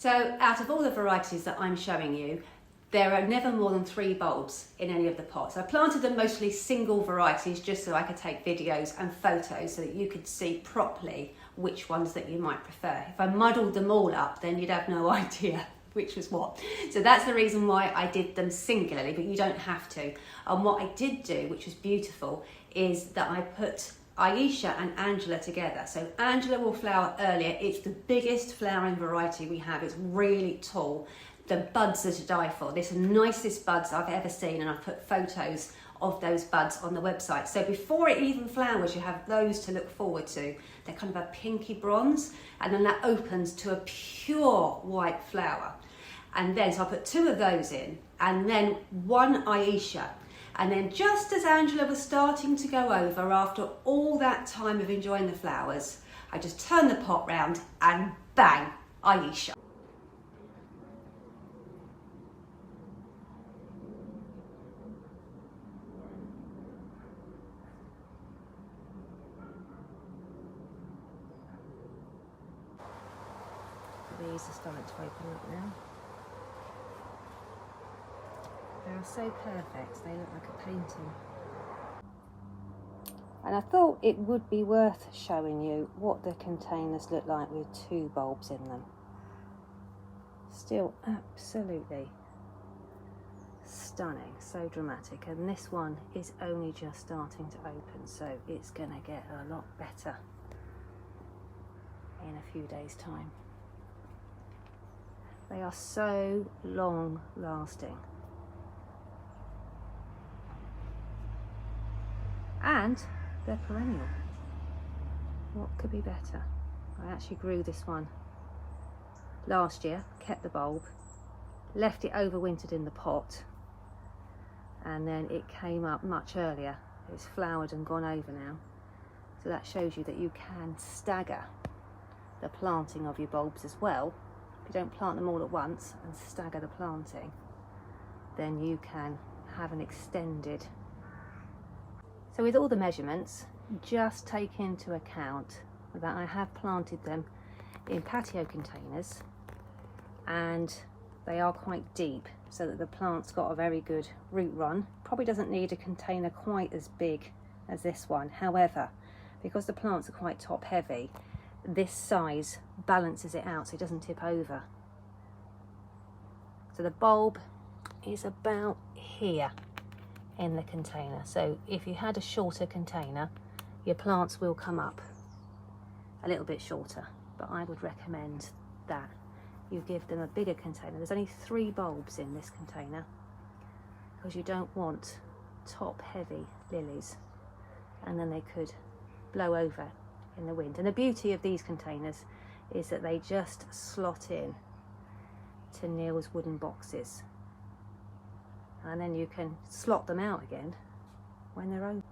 So out of all the varieties that I'm showing you, there are never more than 3 bulbs in any of the pots. I planted them mostly single varieties just so I could take videos and photos so that you could see properly which ones that you might prefer. If I muddled them all up, then you'd have no idea which was what. So that's the reason why I did them singularly, but you don't have to. And what I did do, which was beautiful, is that I put Aisha and Angela together. So Angela will flower earlier. It's the biggest flowering variety we have. It's really tall. The buds are to die for. These are the nicest buds I've ever seen, and I've put photos of those buds on the website. So before it even flowers, you have those to look forward to. They're kind of a pinky bronze, and then that opens to a pure white flower. And then, so I put 2 of those in, and then 1 Aisha. And then just as Angela was starting to go over, after all that time of enjoying the flowers, I just turned the pot round and bang, Aisha. These are starting to open up now. They are so perfect, they look like a painting. And I thought it would be worth showing you what the containers look like with 2 bulbs in them. Still absolutely stunning, so dramatic. And this one is only just starting to open, so it's going to get a lot better in a few days' time. They are so long lasting. And they're perennial. What could be better? I actually grew this one last year, kept the bulb, left it overwintered in the pot, and then it came up much earlier. It's flowered and gone over now. So that shows you that you can stagger the planting of your bulbs as well. If you don't plant them all at once and stagger the planting, then you can have an extended. So with all the measurements, just take into account that I have planted them in patio containers, and they are quite deep so that the plant's got a very good root run. Probably doesn't need a container quite as big as this one. However, because the plants are quite top heavy, this size balances it out so it doesn't tip over. So the bulb is about here in the container. So if you had a shorter container, your plants will come up a little bit shorter, but I would recommend that you give them a bigger container. There's only 3 bulbs in this container because you don't want top heavy lilies, and then they could blow over in the wind. And the beauty of these containers is that they just slot in to Neil's wooden boxes, and then you can slot them out again when they're open.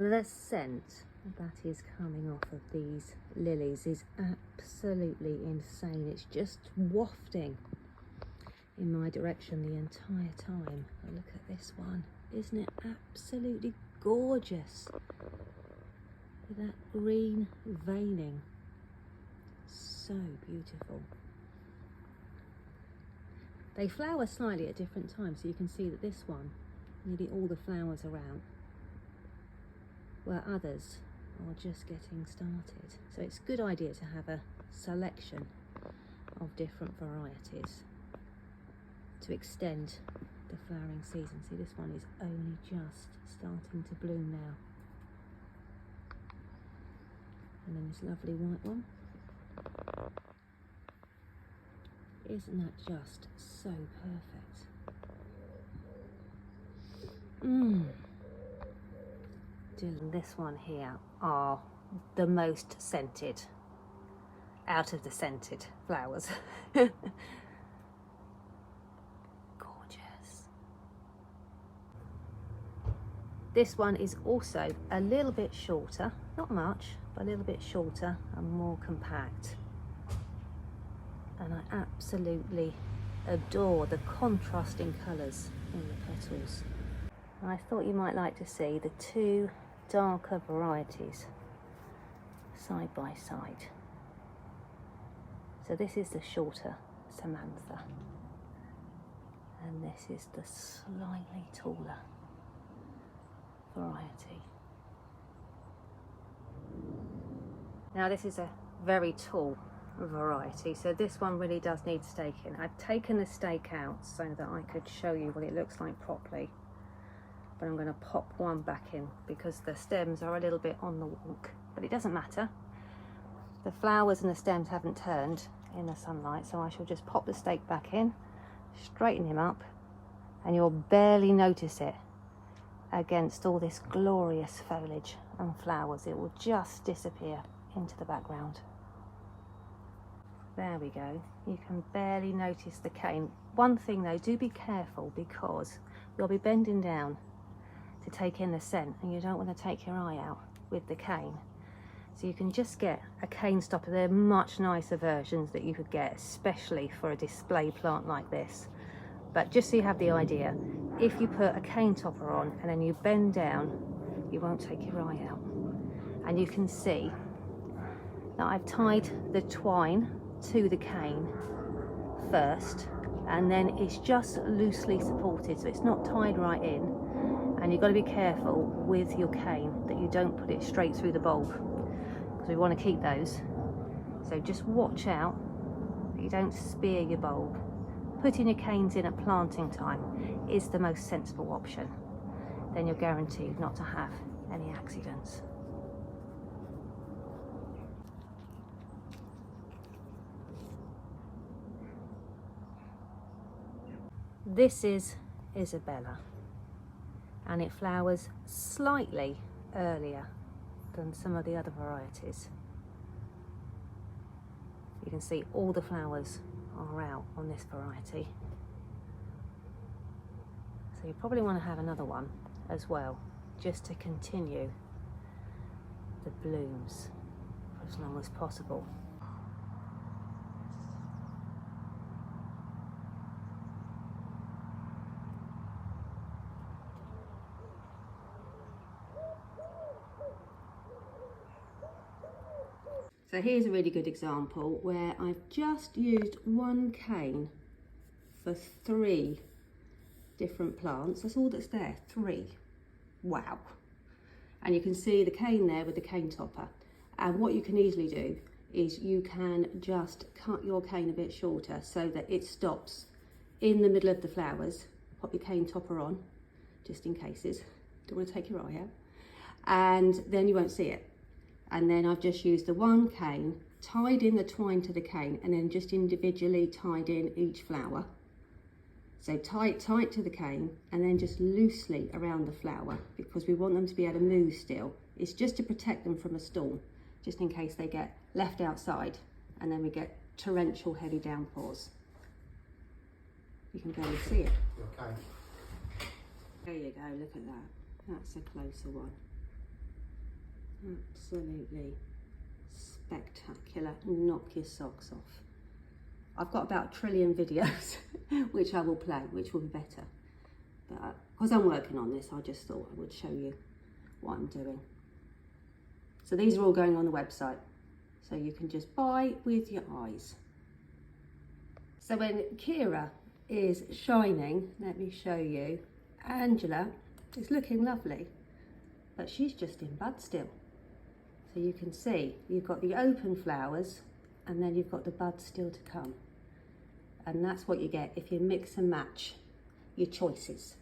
The scent that is coming off of these lilies is absolutely insane. It's just wafting in my direction the entire time. Oh, look at this one. Isn't it absolutely gorgeous? With that green veining. So beautiful. They flower slightly at different times, so you can see that this one, nearly all the flowers are out, where others are just getting started. So it's a good idea to have a selection of different varieties to extend the flowering season. See, this one is only just starting to bloom now. And then this lovely white one. Isn't that just so perfect? This one here are the most scented out of the scented flowers. Gorgeous. This one is also a little bit shorter, not much, but a little bit shorter and more compact. And I absolutely adore the contrasting colours in the petals. And I thought you might like to see the two darker varieties side by side. So this is the shorter Samantha, and this is the slightly taller variety. Now this is a very tall variety, so this one really does need staking. I've taken the stake out so that I could show you what it looks like properly, but I'm going to pop one back in because the stems are a little bit on the wonk, but it doesn't matter. The flowers and the stems haven't turned in the sunlight, so I shall just pop the stake back in, straighten him up, and you'll barely notice it against all this glorious foliage and flowers. It will just disappear into the background. There we go. You can barely notice the cane. One thing though, do be careful because you'll be bending down to take in the scent and you don't want to take your eye out with the cane. So you can just get a cane stopper. They're much nicer versions that you could get, especially for a display plant like this. But just so you have the idea, if you put a cane topper on and then you bend down, you won't take your eye out. And you can see that I've tied the twine to the cane first, and then it's just loosely supported, so it's not tied right in. And you've got to be careful with your cane that you don't put it straight through the bulb, because we want to keep those. So just watch out that you don't spear your bulb. Putting your canes in at planting time is the most sensible option. Then you're guaranteed not to have any accidents. This is Isabella, and it flowers slightly earlier than some of the other varieties. You can see all the flowers are out on this variety. So you probably want to have another one as well, just to continue the blooms for as long as possible. So here's a really good example where I've just used one cane for 3 different plants. That's all that's there, 3. Wow. And you can see the cane there with the cane topper. And what you can easily do is you can just cut your cane a bit shorter so that it stops in the middle of the flowers. Pop your cane topper on, just in cases. Don't want to take your eye out. And then you won't see it. And then I've just used the one cane, tied in the twine to the cane, and then just individually tied in each flower. So tight to the cane, and then just loosely around the flower, because we want them to be able to move still. It's just to protect them from a storm, just in case they get left outside and then we get torrential heavy downpours. You can barely see it. Okay. There you go, look at that. That's a closer one. Absolutely spectacular. Knock your socks off. I've got about 1 trillion videos which I will play, which will be better. But because I'm working on this, I just thought I would show you what I'm doing. So these are all going on the website, so you can just buy with your eyes. So when Kira is shining, let me show you, Angela is looking lovely, but she's just in bud still. So you can see you've got the open flowers and then you've got the buds still to come. And that's what you get if you mix and match your choices.